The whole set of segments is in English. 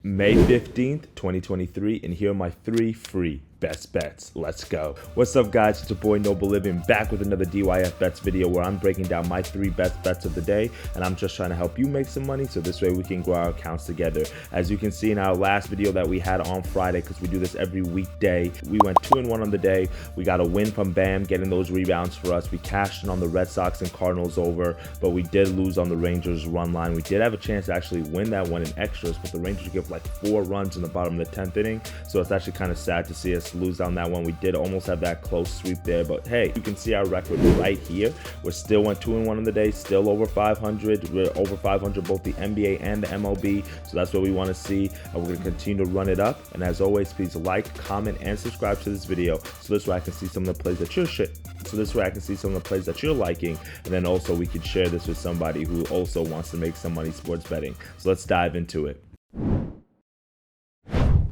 May 15th, 2023, and here are my 3 free best bets. Let's go. What's up, guys? It's your boy Noble Living, back with another DYF Bets video where I'm breaking down my 3 best bets of the day, and I'm just trying to help you make some money so this way we can grow our accounts together. As you can see in our last video that we had on Friday, because we do this every weekday, we went 2-1 on the day. We got a win from Bam getting those rebounds for us. We cashed in on the Red Sox and Cardinals over, but we did lose on the Rangers run line. We did have a chance to actually win that one in extras, but the Rangers give like 4 runs in the bottom of the 10th inning, so it's actually kind of sad to see us lose on that one. We did almost have that close sweep there, but hey, you can see our record right here. We're still went 2-1 on the day, still over 500. We're over 500 both the NBA and the MLB, so that's what we want to see, and we're going to continue to run it up. And as always, please like, comment, and subscribe to this video so this way I can see some of the plays that you're liking, and then also we can share this with somebody who also wants to make some money sports betting. So let's dive into it.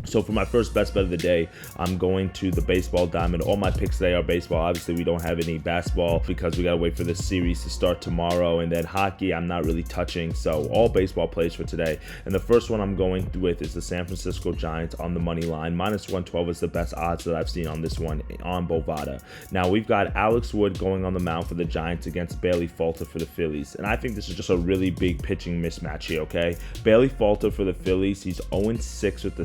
So for my first best bet of the day, I'm going to the baseball diamond. All my picks today are baseball. Obviously, we don't have any basketball because we got to wait for this series to start tomorrow. And then hockey, I'm not really touching. So all baseball plays for today. And the first one I'm going with is the San Francisco Giants on the money line. -112 is the best odds that I've seen on this one on Bovada. Now, we've got Alex Wood going on the mound for the Giants against Bailey Falter for the Phillies. And I think this is just a really big pitching mismatch here, okay? Bailey Falter for the Phillies, he's 0-6 with the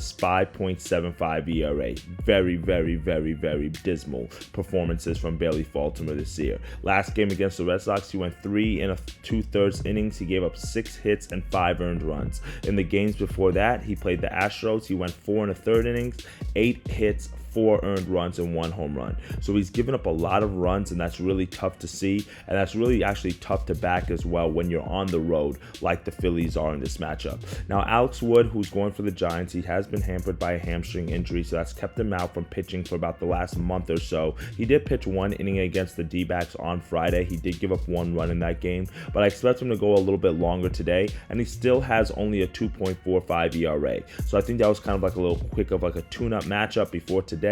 5.75 ERA. Very, very, very, very dismal performances from Bailey Falter this year. Last game against the Red Sox, he went 3 2/3 innings. He gave up 6 hits and 5 earned runs. In the games before that, he played the Astros. He went 4 1/3 innings, 8 hits, 4 earned runs, and 1 home run. So he's given up a lot of runs, and that's really tough to see, and that's really actually tough to back as well when you're on the road like the Phillies are in this matchup. Now, Alex Wood, who's going for the Giants, he has been hampered by a hamstring injury, so that's kept him out from pitching for about the last month or so. He did pitch 1 inning against the D-backs on Friday. He did give up 1 run in that game, but I expect him to go a little bit longer today, and he still has only a 2.45 ERA. So I think that was kind of like a little quick of like a tune-up matchup before today,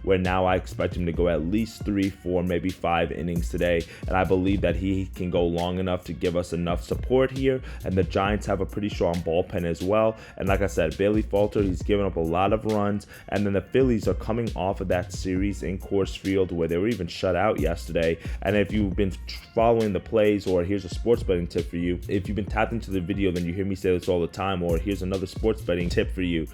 where now I expect him to go at least 3, 4, maybe 5 innings today, and I believe that he can go long enough to give us enough support here. And the Giants have a pretty strong bullpen as well, and like I said, Bailey Falter, he's given up a lot of runs, and then the Phillies are coming off of that series in Coors Field where they were even shut out yesterday. And if you've been following the plays, or here's a sports betting tip for you, if you've been tapped into the video, then you hear me say this all the time, or here's another sports betting tip for you.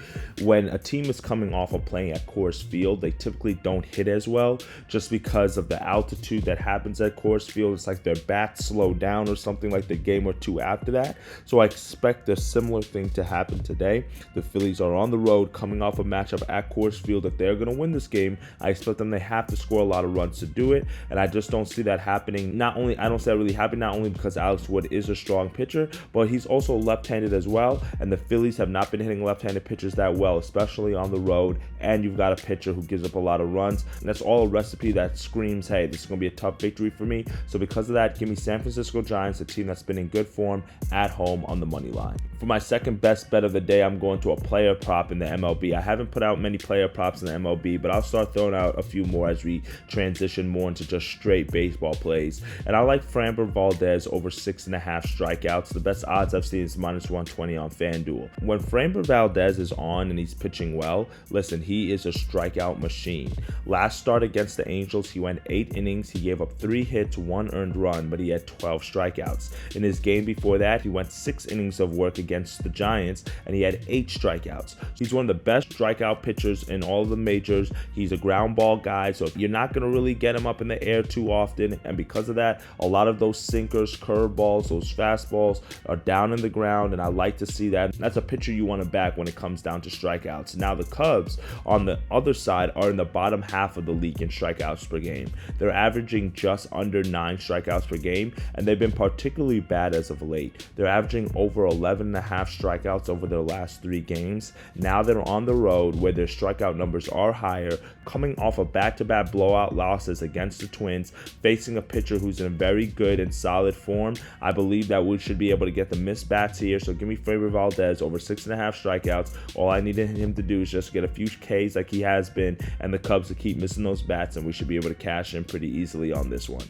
When a team is coming off of playing at Coors Field, they typically don't hit as well just because of the altitude that happens at Coors Field. It's like their bats slow down or something, like the game or two after that. So I expect a similar thing to happen today. The Phillies are on the road coming off a matchup at Coors Field. If they're going to win this game, I expect them to have to score a lot of runs to do it, and I just don't see that happening. I don't see that really happening, not only because Alex Wood is a strong pitcher, but he's also left-handed as well, and the Phillies have not been hitting left-handed pitchers that well, especially on the road, and you've got a pitcher who gives up a lot of runs, and that's all a recipe that screams, hey, this is going to be a tough victory for me. So because of that, give me San Francisco Giants, a team that's been in good form, at home on the money line. For my second best bet of the day, I'm going to a player prop in the MLB. I haven't put out many player props in the MLB, but I'll start throwing out a few more as we transition more into just straight baseball plays. And I like Framber Valdez over 6.5 strikeouts. The best odds I've seen is -120 on FanDuel. When Framber Valdez is on and he's pitching well, listen, he is a strikeout machine. Last start against the Angels, he went 8 innings. He gave up 3 hits, 1 earned run, but he had 12 strikeouts. In his game before that, he went 6 innings of work against the Giants, and he had 8 strikeouts. He's one of the best strikeout pitchers in all of the majors. He's a ground ball guy, so you're not going to really get him up in the air too often, and because of that, a lot of those sinkers, curveballs, those fastballs are down in the ground, and I like to see that. That's a pitcher you want to back when it comes down to strikeouts. Now, the Cubs, on the other side, are in the bottom half of the league in strikeouts per game. They're averaging just under 9 strikeouts per game, and they've been particularly bad as of late. They're averaging over 11.5 strikeouts over their last 3 games. Now they're on the road where their strikeout numbers are higher, coming off of back-to-back blowout losses against the Twins, facing a pitcher who's in very good and solid form. I believe that we should be able to get the missed bats here, so give me Framber Valdez over 6.5 strikeouts. All I needed him to do is just get a few Ks like he has been, and the Cubs to keep missing those bats, and we should be able to cash in pretty easily on this one.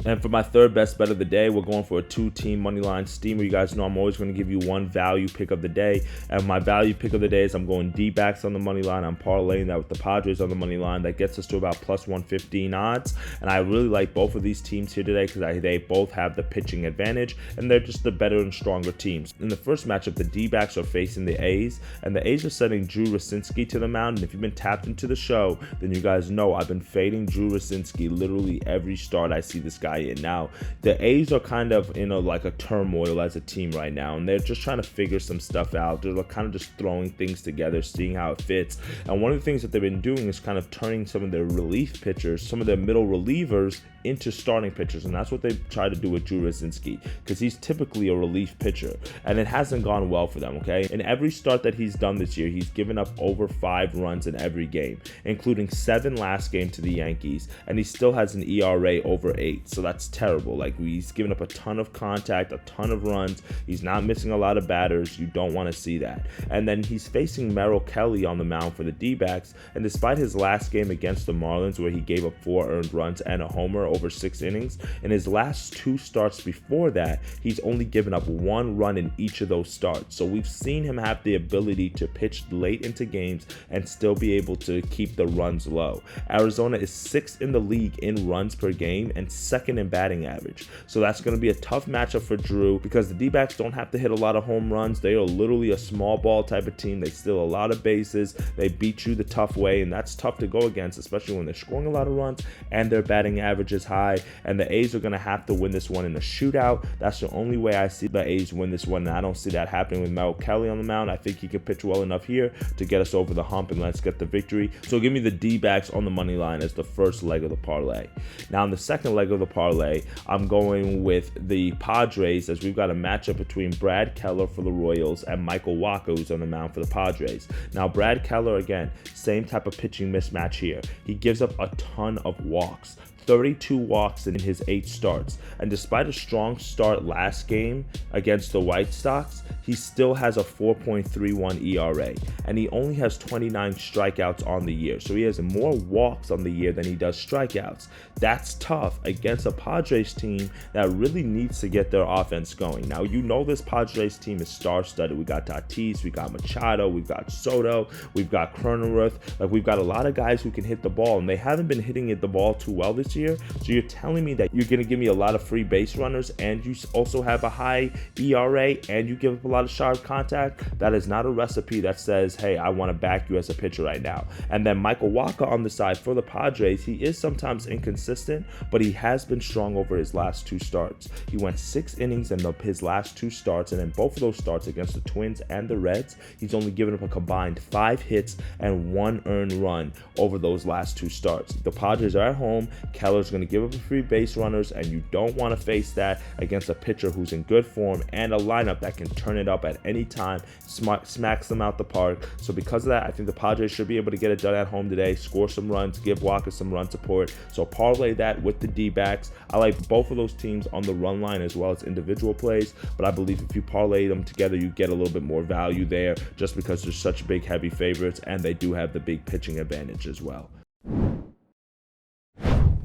And for my third best bet of the day, we're going for a 2-team money line steamer. You guys know I'm always going to give you one value pick of the day. And my value pick of the day is I'm going D-backs on the money line. I'm parlaying that with the Padres on the money line. That gets us to about plus 115 odds. And I really like both of these teams here today because they both have the pitching advantage and they're just the better and stronger teams. In the first matchup, the D-backs are facing the A's, and the A's are sending Drew Rosinski to the mound. And if you've been tapped into the show, then you guys know I've been fading Drew Rosinski literally every start I see this guy in. Now, the A's are kind of in a turmoil as a team right now, and they're just trying to figure some stuff out. They're kind of just throwing things together, seeing how it fits. And one of the things that they've been doing is kind of turning some of their relief pitchers, some of their middle relievers, into starting pitchers, and that's what they try to do with Drew Rosinski because he's typically a relief pitcher, and it hasn't gone well for them. Okay, in every start that he's done this year, he's given up over 5 runs in every game, including 7 last game to the Yankees, and he still has an ERA over 8, so that's terrible. Like, he's given up a ton of contact, a ton of runs. He's not missing a lot of batters. You don't want to see that. And then he's facing Merrill Kelly on the mound for the D-backs, and despite his last game against the Marlins where he gave up 4 earned runs and a homer over 6 innings, in his last 2 starts before that, he's only given up 1 run in each of those starts. So we've seen him have the ability to pitch late into games and still be able to keep the runs low. Arizona is 6th in the league in runs per game and 2nd in batting average. So that's going to be a tough matchup for Drew because the D-backs don't have to hit a lot of home runs. They are literally a small ball type of team. They steal a lot of bases. They beat you the tough way, and that's tough to go against, especially when they're scoring a lot of runs and their batting average is high. And the A's are going to have to win this one in a shootout. That's the only way I see the A's win this one, and I don't see that happening with Merrill Kelly on the mound. I think he can pitch well enough here to get us over the hump and let's get the victory. So give me the D-backs on the money line as the first leg of the parlay. Now in the second leg of the parlay, I'm going with the Padres as we've got a matchup between Brad Keller for the Royals and Michael Wacha, who's on the mound for the Padres. Now Brad Keller, again, same type of pitching mismatch here. He gives up a ton of walks. 32 walks in his 8 starts, and despite a strong start last game against the White Sox, he still has a 4.31 ERA, and he only has 29 strikeouts on the year, so he has more walks on the year than he does strikeouts. That's tough against a Padres team that really needs to get their offense going. Now, you know this Padres team is star-studded. We got Tatis, we got Machado, we've got Soto, we've got Cronenworth. Like, we've got a lot of guys who can hit the ball, and they haven't been hitting the ball too well this year. So you're telling me that you're going to give me a lot of free base runners and you also have a high ERA and you give up a lot of sharp contact? That is not a recipe that says, hey, I want to back you as a pitcher right now. And then Michael Wacha on the side for the Padres, he is sometimes inconsistent, but he has been strong over his last 2 starts. He went 6 innings in his last 2 starts, and in both of those starts against the Twins and the Reds, he's only given up a combined 5 hits and 1 earned run over those last 2 starts. The Padres are at home. Keller's going to give up a free base runners, and you don't want to face that against a pitcher who's in good form and a lineup that can turn it up at any time, smacks them out the park. So because of that, I think the Padres should be able to get it done at home today, score some runs, give Wacha some run support. So parlay that with the D-backs. I like both of those teams on the run line as well as individual plays, but I believe if you parlay them together, you get a little bit more value there just because they're such big heavy favorites and they do have the big pitching advantage as well.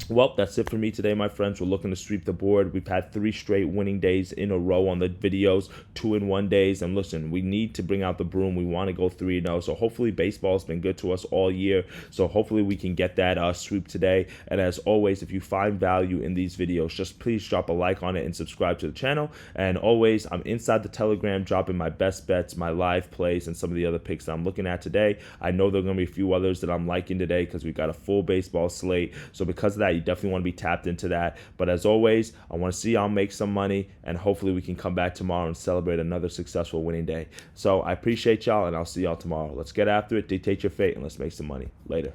Well, that's it for me today, my friends. We're looking to sweep the board. We've had 3 straight winning days in a row on the videos, 2-in-1 days. And listen, we need to bring out the broom. We want to go 3-0. So hopefully baseball's been good to us all year. So hopefully we can get that sweep today. And as always, if you find value in these videos, just please drop a like on it and subscribe to the channel. And always, I'm inside the Telegram dropping my best bets, my live plays, and some of the other picks that I'm looking at today. I know there are going to be a few others that I'm liking today because we've got a full baseball slate. So because of that, you definitely want to be tapped into that. But as always, I want to see y'all make some money, and hopefully we can come back tomorrow and celebrate another successful winning day. So I appreciate y'all, and I'll see y'all tomorrow. Let's get after it, dictate your fate, and let's make some money. Later.